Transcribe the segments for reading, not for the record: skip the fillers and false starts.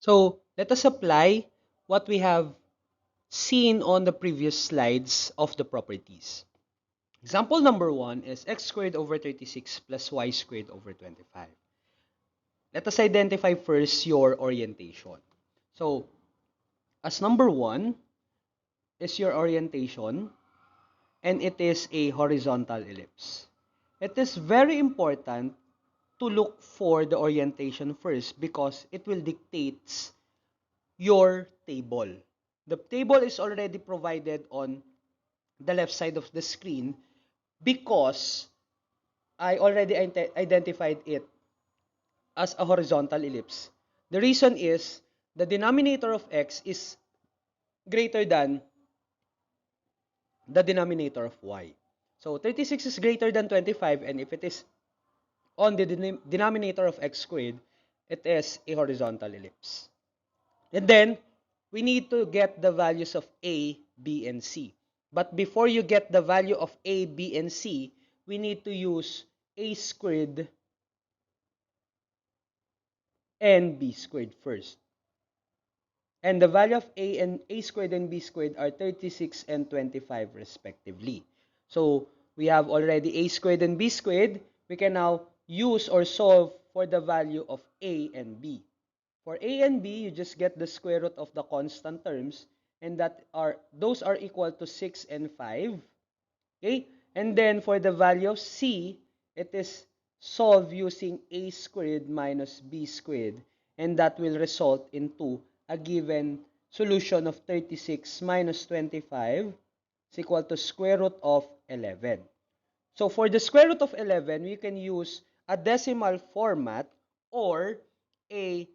So let us apply what we have seen on the previous slides of the properties. Example number 1 is x squared over 36 plus y squared over 25. Let us identify first your orientation. So, as number 1 is your orientation, and it is a horizontal ellipse. It is very important to look for the orientation first because it will dictate your table. The table is already provided on the left side of the screen because I already identified it as a horizontal ellipse. The reason is the denominator of x is greater than the denominator of y. So 36 is greater than 25, and if it is on the denominator of x squared, it is a horizontal ellipse. And then we need to get the values of a, b, and c. But before you get the value of a, b, and c, we need to use a squared and b squared first. And the value of a squared and b squared are 36 and 25 respectively. So we have already a squared and b squared. We can now use or solve for the value of a and b. For a and b, you just get the square root of the constant terms, and those are equal to 6 and 5. Okay? And then for the value of c, it is solved using a squared minus b squared, and that will result into a given solution of 36 minus 25 is equal to square root of 11. So for the square root of 11, we can use a decimal format or a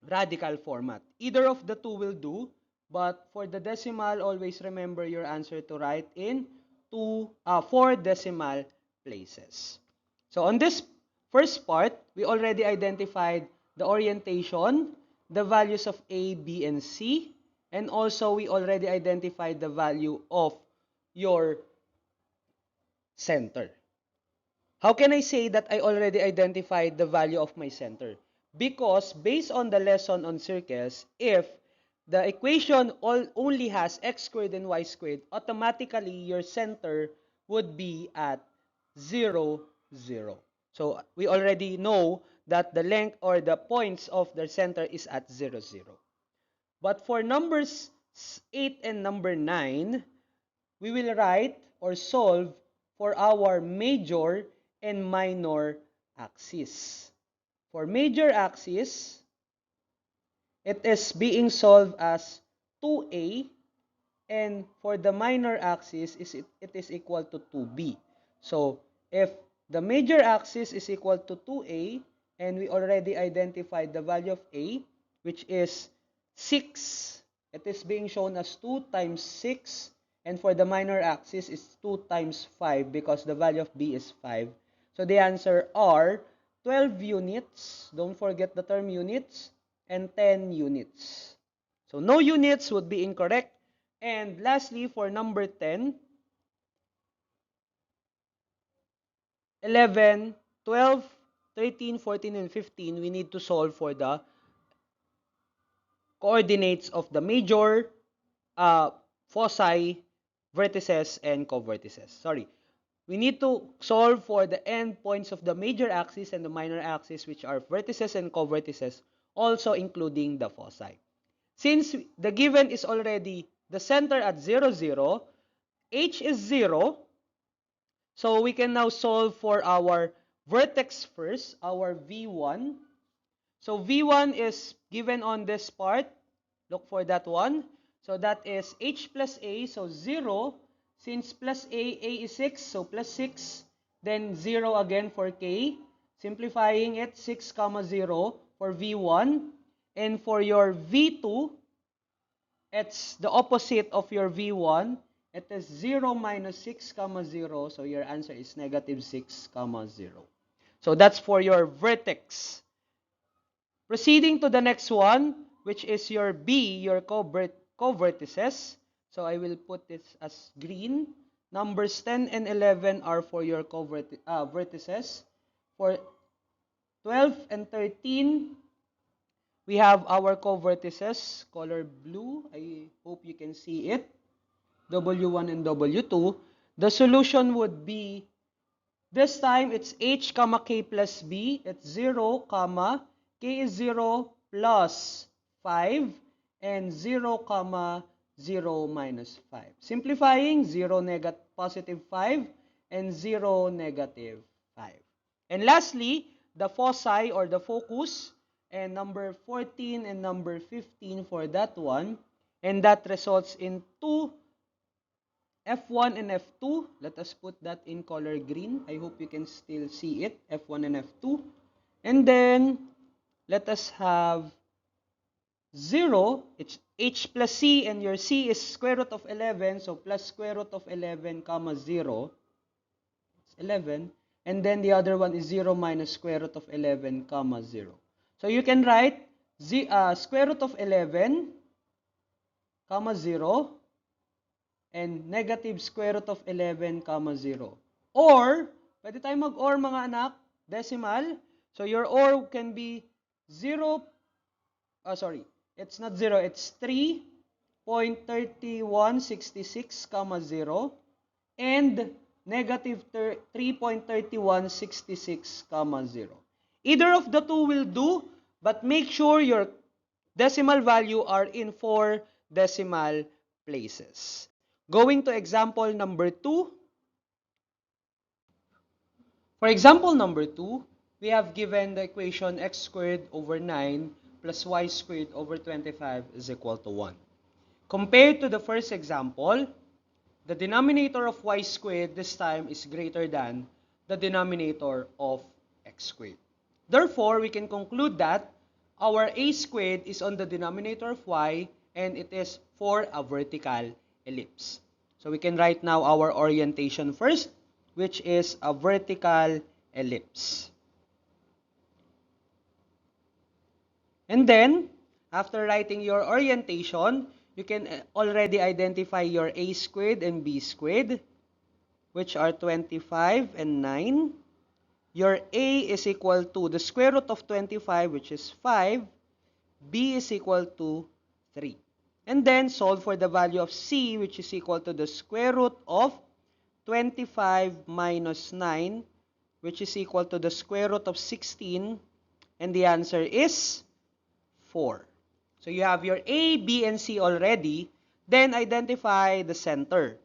radical format. Either of the two will do, but for the decimal, always remember your answer to write in 4 decimal places. So on this first part, we already identified the orientation, the values of A, B, and C, and also we already identified the value of your center. How can I say that I already identified the value of my center? Because based on the lesson on circles, if the equation only has x squared and y squared, automatically your center would be at 0, 0. So we already know that the length or the points of the center is at 0, 0. But for numbers 8 and number 9, we will write or solve for our major and minor axis. For major axis, it is being solved as 2a, and for the minor axis, it is equal to 2b. So, if the major axis is equal to 2a, and we already identified the value of a, which is 6, it is being shown as 2 times 6, and for the minor axis is 2 times 5 because the value of b is 5. So, the answer are 12 units, don't forget the term units, and 10 units. So, no units would be incorrect. And lastly, for number 10, 11, 12, 13, 14, and 15, we need to solve for the coordinates of the major foci, vertices, and co-vertices. Sorry. We need to solve for the endpoints of the major axis and the minor axis, which are vertices and co-vertices, also including the foci. Since the given is already the center at 0, 0, h is 0, so we can now solve for our vertex first, our V1. So V1 is given on this part. Look for that one. So that is H plus A, so 0. Since plus A is 6, so plus 6. Then 0 again for K. Simplifying it, 6, 0 for V1. And for your V2, it's the opposite of your V1. It is 0 minus 6, 0. So your answer is negative 6, 0. So that's for your vertex. Proceeding to the next one, which is your B, your co-vertices. So I will put this as green. Numbers 10 and 11 are for your vertices. For 12 and 13, We have our co-vertices, color blue. I hope you can see it. W1 and W2. The solution would be, this time it's h comma k plus b. It's 0 comma k is 0 plus 5 and 0 comma 0 minus 5. Simplifying, 0 positive 5 and 0 negative 5. And lastly, the foci or the focus, and number 14 and number 15 for that one. And that results in 2 F1 and F2. Let us put that in color green. I hope you can still see it, F1 and F2. And then, let us have 0, it's h plus c, and your c is square root of 11, so plus square root of 11 comma 0, it's 11. And then the other one is 0 minus square root of 11 comma 0. So you can write square root of 11 comma 0 and negative square root of 11 comma 0. Or, pwede tayo mag-or mga anak, decimal. So your or can be 0, it's not 0, it's 3.3166 comma 0 and negative 3.3166 comma 0. Either of the two will do, but make sure your decimal value are in 4 decimal places. Going to example number 2. For example number 2, we have given the equation x squared over 9 plus y squared over 25 is equal to 1. Compared to the first example, the denominator of y squared this time is greater than the denominator of x squared. Therefore, we can conclude that our a squared is on the denominator of y and it is for a vertical ellipse. So we can write now our orientation first, which is a vertical ellipse. And then, after writing your orientation, you can already identify your a squared and b squared, which are 25 and 9. Your a is equal to the square root of 25, which is 5. B is equal to 3. And then solve for the value of c, which is equal to the square root of 25 minus 9, which is equal to the square root of 16. And the answer is 4. So you have your A, B, and C already. Then identify the center.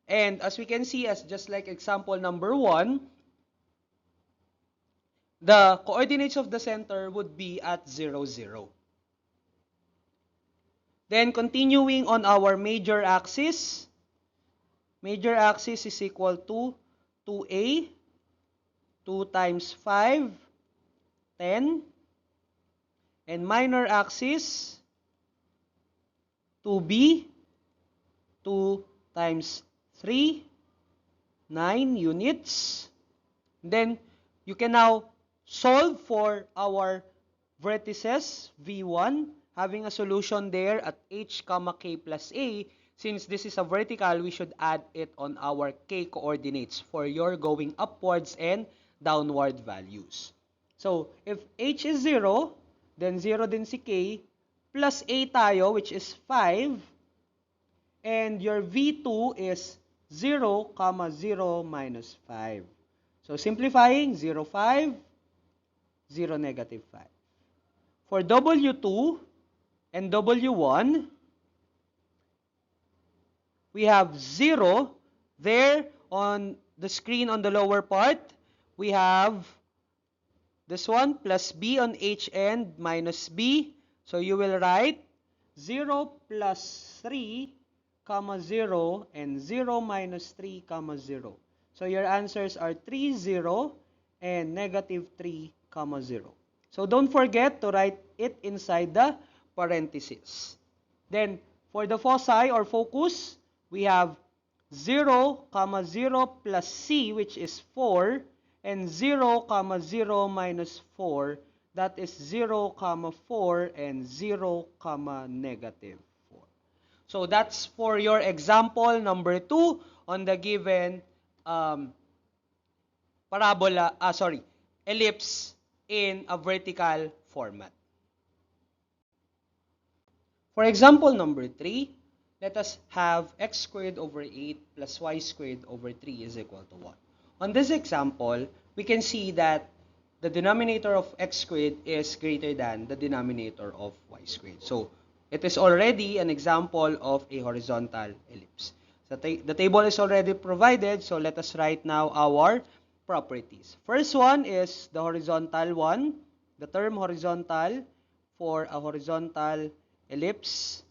And as we can see, as just like example number 1, the coordinates of the center would be at 0, 0. Then continuing on our major axis is equal to 2a, 2 times 5, 10. And minor axis, 2b, 2 times 3, 9 units. Then you can now solve for our vertices, V1, having a solution there at h comma k plus a. Since this is a vertical, we should add it on our k coordinates for your going upwards and downward values. So if h is 0, then 0 din si k, plus a tayo, which is 5, and your V2 is 0, 0 minus 5. So simplifying, 0, 5, 0, negative 5. For W2 and W1, we have 0 there on the screen on the lower part. We have this one, plus b on h end minus b. So you will write 0 plus 3, 0, and 0 minus 3, 0. So your answers are 3, 0, and negative 3, 0. So don't forget to write it inside the parentheses. Then, for the foci or focus, we have 0, 0 plus c, which is 4, and 0, 0 minus 4, that is 0, 4, and 0, negative 4. So that's for your example number 2 on the given ellipse in a vertical format. For example number 3, let us have x squared over 8 plus y squared over 3 is equal to 1. On this example, we can see that the denominator of x squared is greater than the denominator of y squared. So, it is already an example of a horizontal ellipse. So, the table is already provided, so let us write now our properties. First one is the horizontal one, the term horizontal for a horizontal ellipse.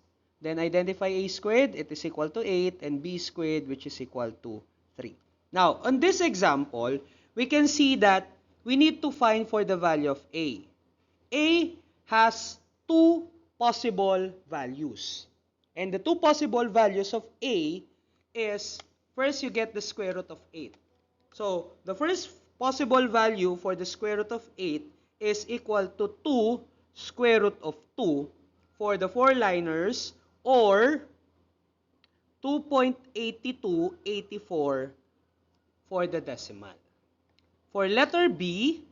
Then identify a squared, it is equal to 8, and b squared, which is equal to 3. Now, on this example, we can see that we need to find for the value of a. A has two possible values. And the two possible values of a is, first you get the square root of 8. So, the first possible value for the square root of 8 is equal to 2 square root of 2 for the 4-liners, or 2.8284 for the decimal. For letter B,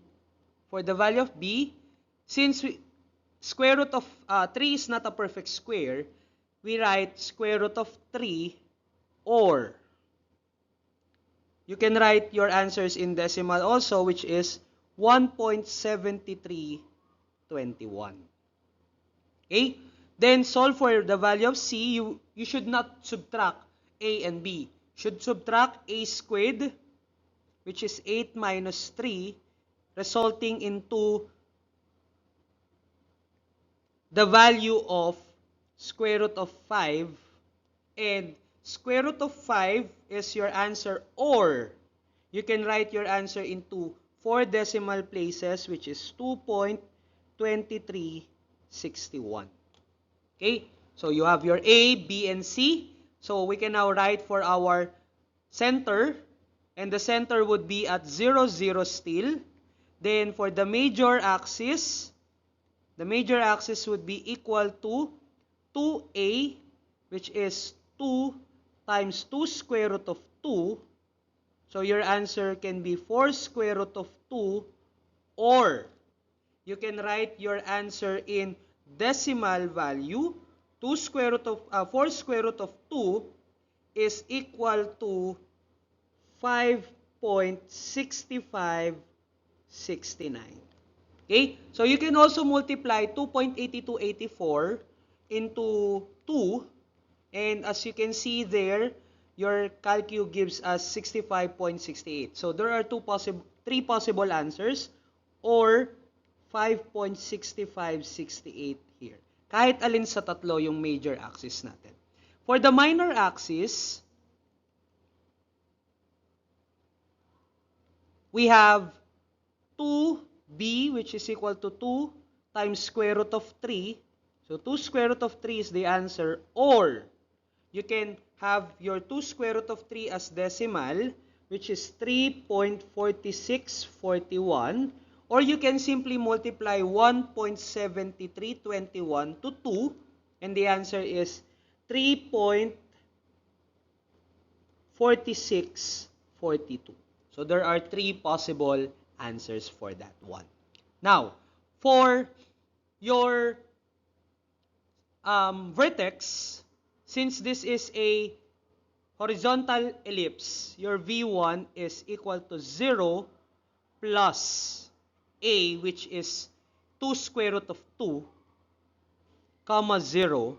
for the value of B, since square root of 3 is not a perfect square, we write square root of 3, or you can write your answers in decimal also, which is 1.7321. Okay? Then solve for the value of C. You should not subtract A and B. Should subtract A squared, which is 8 minus 3, resulting into the value of square root of 5. And square root of 5 is your answer, or you can write your answer into 4 decimal places, which is 2.2361. Okay, so you have your A, B, and C. So we can now write for our center, and the center would be at 0, 0 still. Then for the major axis would be equal to 2A, which is 2 times 2 square root of 2. So your answer can be 4 square root of 2, or you can write your answer in decimal value. 4 square root of 2 is equal to 5.6569. Okay? So you can also multiply 2.8284 into 2, and as you can see there, your calcu gives us 65.68. So there are three possible answers, or 5.6568 here. Kahit alin sa tatlo yung major axis natin. For the minor axis, we have 2b, which is equal to 2 times square root of 3. So 2 square root of 3 is the answer, or you can have your 2 square root of 3 as decimal, which is 3.4641, or you can simply multiply 1.7321 to 2, and the answer is 3.4642. So there are three possible answers for that one. Now, for your vertex, since this is a horizontal ellipse, your V1 is equal to 0 plus A, which is 2 square root of 2, comma 0,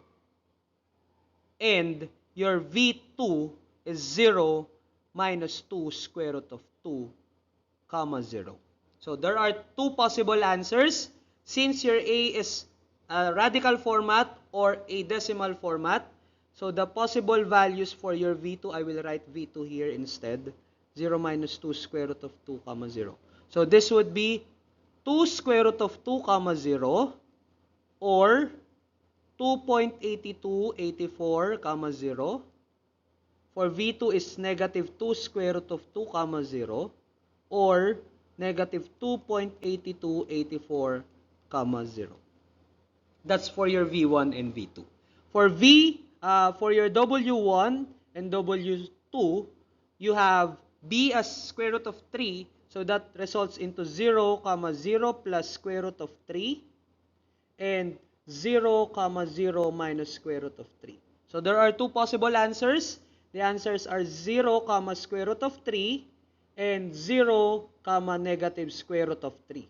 and your V2 is 0 minus 2 square root of 2, comma 0. So there are two possible answers. Since your A is a radical format or a decimal format, so the possible values for your V2, I will write V2 here instead. 0 minus 2 square root of 2, comma 0. So this would be 2 square root of 2, comma 0, or 2.8284, comma 0. For V2 is negative 2 square root of 2, comma 0, or negative 2.8284, comma 0. That's for your V1 and V2. For your W1 and W2, you have B as square root of 3, so that results into 0, 0 plus square root of 3, and 0, comma 0 minus square root of 3. So there are two possible answers. The answers are 0, comma square root of 3 and 0, comma negative square root of 3.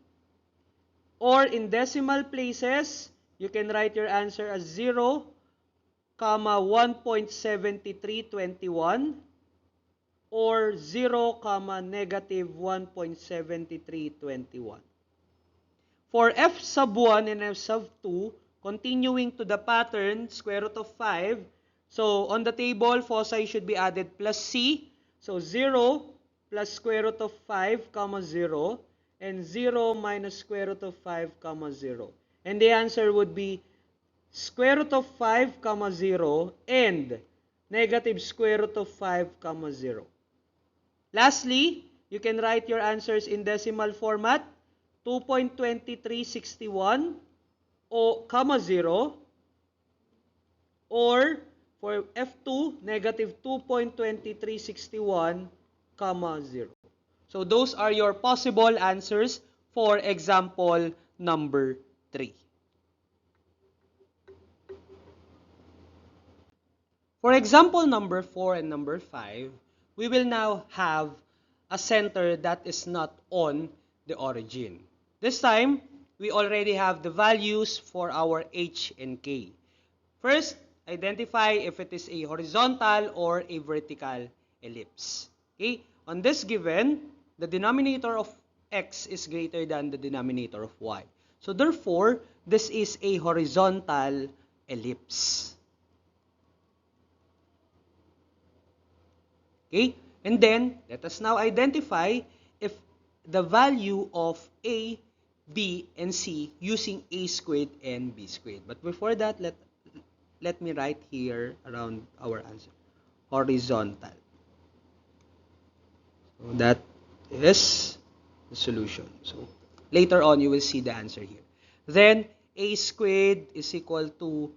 Or in decimal places, you can write your answer as 0, comma 1.7321 or 0, comma negative 1.7321. For f sub 1 and f sub 2, continuing to the pattern, square root of 5, so on the table, foci should be added plus c. So 0 plus square root of 5, comma 0, and 0 minus square root of 5, comma 0. And the answer would be square root of 5, comma 0, and negative square root of 5, comma 0. Lastly, you can write your answers in decimal format, 2.2361 o comma 0, or for F2, negative 2.2361, comma 0. So those are your possible answers for example number 3. For example number 4 and number 5, we will now have a center that is not on the origin. This time, we already have the values for our h and k. First, identify if it is a horizontal or a vertical ellipse. Okay? On this given, the denominator of x is greater than the denominator of y. So therefore, this is a horizontal ellipse. Okay? And then, let us now identify if the value of a, b, and c using a squared and b squared. But before that, let me write here around our answer. Horizontal. So that is the solution. So later on, you will see the answer here. Then, a squared is equal to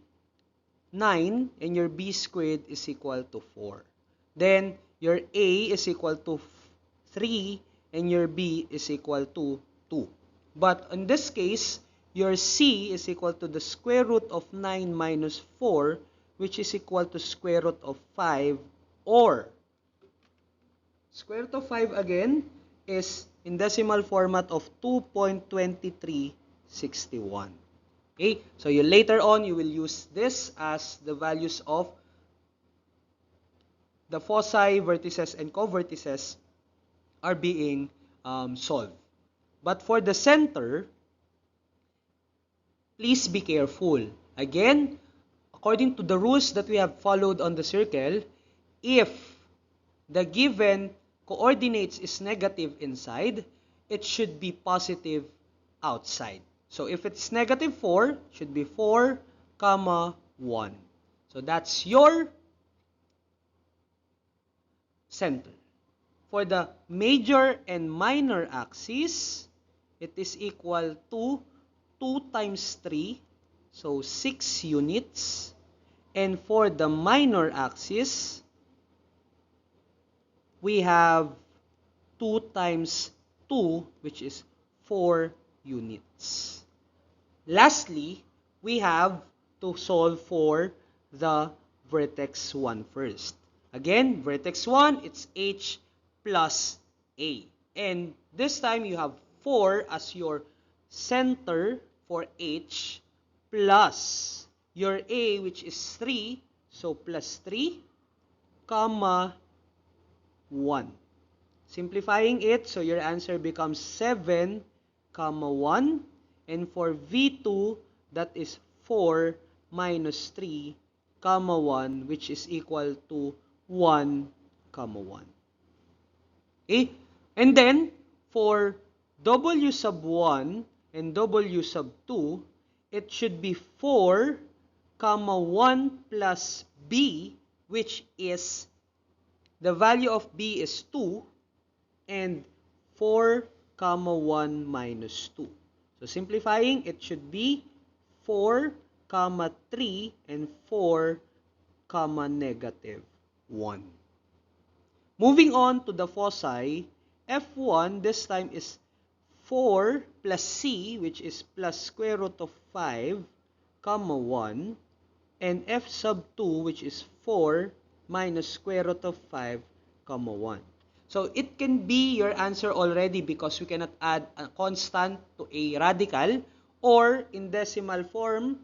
9 and your b squared is equal to 4. Then, your a is equal to 3 and your b is equal to 2. But in this case, your c is equal to the square root of 9 minus 4, which is equal to square root of 5, or square root of 5 again is in decimal format of 2.2361. Okay, so later on you will use this as the values of the foci, vertices, and covertices are being solved. But for the center, please be careful. Again, according to the rules that we have followed on the circle, if the given coordinates is negative inside, it should be positive outside. So if it's negative 4, it should be 4, comma 1. So that's your center. For the major and minor axis, it is equal to 2 times 3, so 6 units. And for the minor axis, we have 2 times 2, which is 4 units. Lastly, we have to solve for the vertex 1 first. Again, vertex 1, it's h plus a. And this time, you have 4 as your center for h plus your a, which is 3. So, plus 3, comma 1. Simplifying it, so your answer becomes 7, comma 1. And for V2, that is 4 minus 3, comma 1, which is equal to 1, comma 1. Okay? And then, for W sub 1 and W sub 2, it should be 4, comma 1 plus B, which is, the value of B is 2, and 4, comma 1 minus 2. So, simplifying, it should be 4, comma 3, and 4, comma negative 1. Moving on to the foci, F1 this time is 4 plus C, which is plus square root of 5, comma 1, and f sub 2, which is 4 minus square root of 5, comma 1. So it can be your answer already because we cannot add a constant to a radical, or in decimal form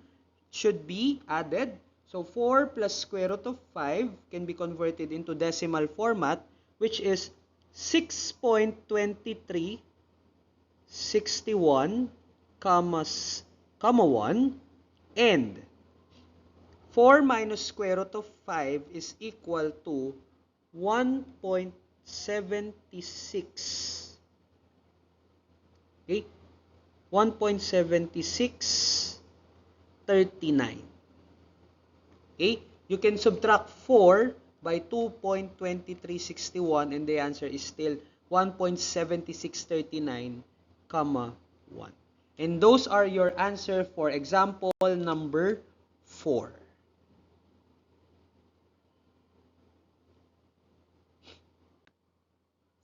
should be added. So 4 plus square root of 5 can be converted into decimal format, which is 6.2361, comma 1, and 4 minus square root of 5 is equal to 1.76. Okay? 1.7639. Okay? You can subtract 4 by 2.2361 and the answer is still 1.7639, comma 1. And those are your answer for example number 4.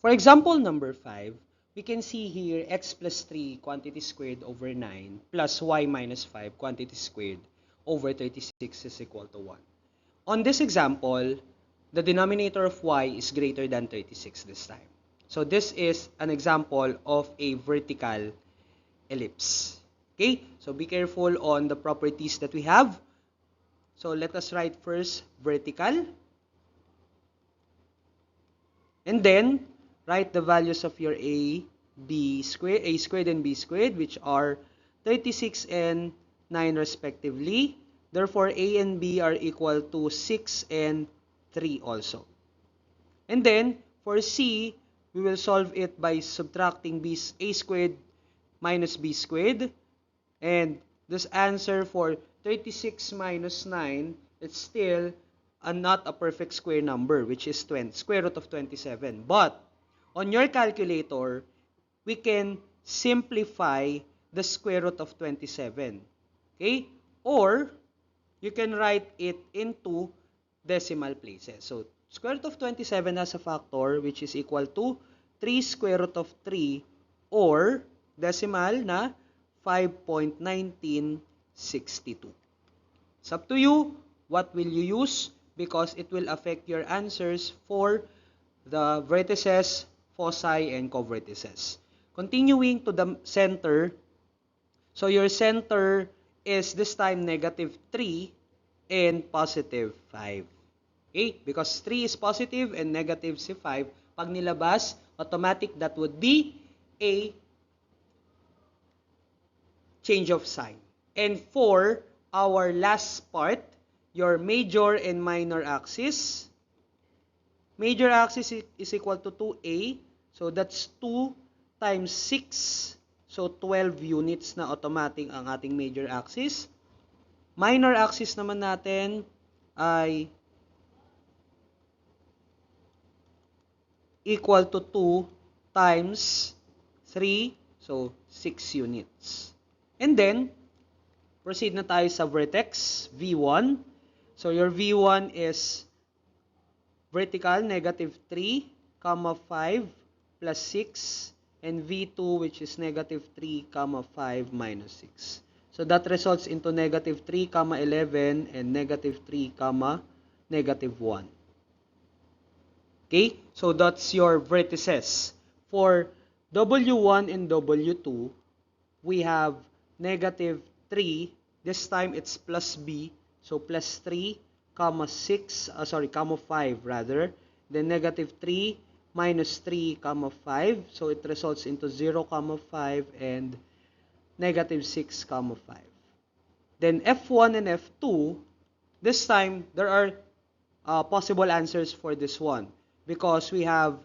For example number 5, we can see here x plus 3 quantity squared over 9 plus y minus 5 quantity squared over 36 is equal to 1. On this example, the denominator of y is greater than 36 this time. So this is an example of a vertical ellipse. Okay, so be careful on the properties that we have. So let us write first vertical. And then write the values of your a squared and b squared, which are 36 and 9 respectively. Therefore, a and b are equal to 6 and 3 also. And then, for c, we will solve it by subtracting a squared minus b squared. And this answer for 36 minus 9, it's still not a perfect square number, which is square root of 27. But on your calculator, we can simplify the square root of 27. Okay? Or, you can write it into decimal places. So, square root of 27 has a factor which is equal to 3 square root of 3 or decimal na 5.1962. It's up to you. What will you use? Because it will affect your answers for the vertices, foci, and covertices. Continuing to the center, so your center is this time negative 3 and positive 5. Okay? Because 3 is positive and negative si 5, pag nilabas, automatic that would be a change of sign. And for our last part, your major and minor axis. Major axis is equal to 2a. So that's 2 times 6. So 12 units na automatic ang ating major axis. Minor axis naman natin ay equal to 2 times 3. So 6 units. And then, proceed na tayo sa vertex, V1. So your V1 is vertical, negative 3, 5, plus 6, and V2, which is negative 3, 5, minus 6. So that results into negative 3, 11, and negative 3, negative 1. Okay? So that's your vertices. For W1 and W2, we have negative 3. This time it's plus B. So plus 3, 5 rather. Then negative 3 minus 3, 5. So it results into 0, 5 and negative 6, 5. Then F1 and F2, this time there are possible answers for this one because we have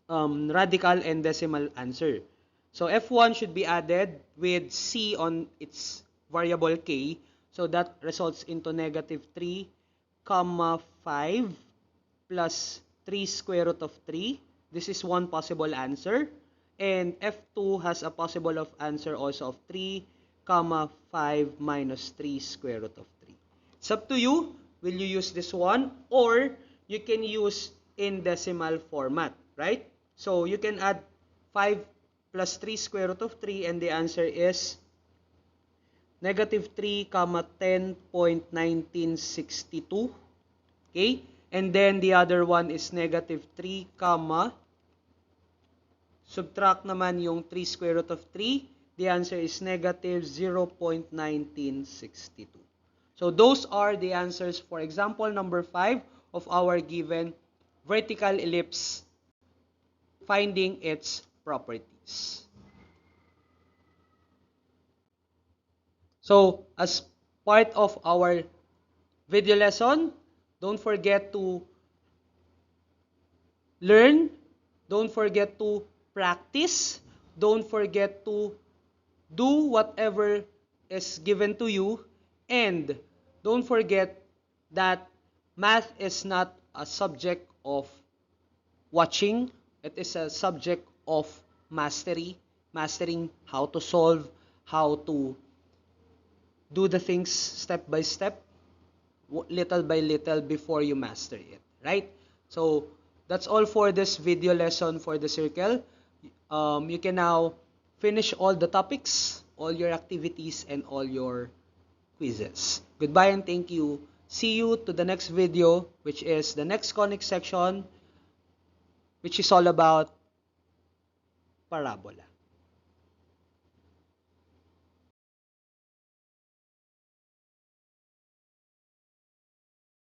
radical and decimal answer. So F1 should be added with C on its variable K. So that results into negative 3, 5 plus 3 square root of 3. This is one possible answer. And F2 has a possible of answer also of 3, 5 minus 3 square root of 3. It's up to you. Will you use this one? Or you can use in decimal format, right? So you can add 5 plus 3 square root of 3 and the answer is negative 3, 10.1962. Okay? And then the other one is negative 3, subtract naman yung 3 square root of 3. The answer is negative 0.1962. So those are the answers for example number 5 of our given vertical ellipse, finding its properties. So as part of our video lesson, don't forget to learn, don't forget to practice, don't forget to do whatever is given to you, and don't forget that math is not a subject of watching, it is a subject of mastery, mastering how to solve, how to do the things step by step, little by little before you master it, right? So that's all for this video lesson for the circle. You can now finish all the topics, all your activities, and all your quizzes. Goodbye and thank you. See you to the next video, which is the next conic section, which is all about parabola.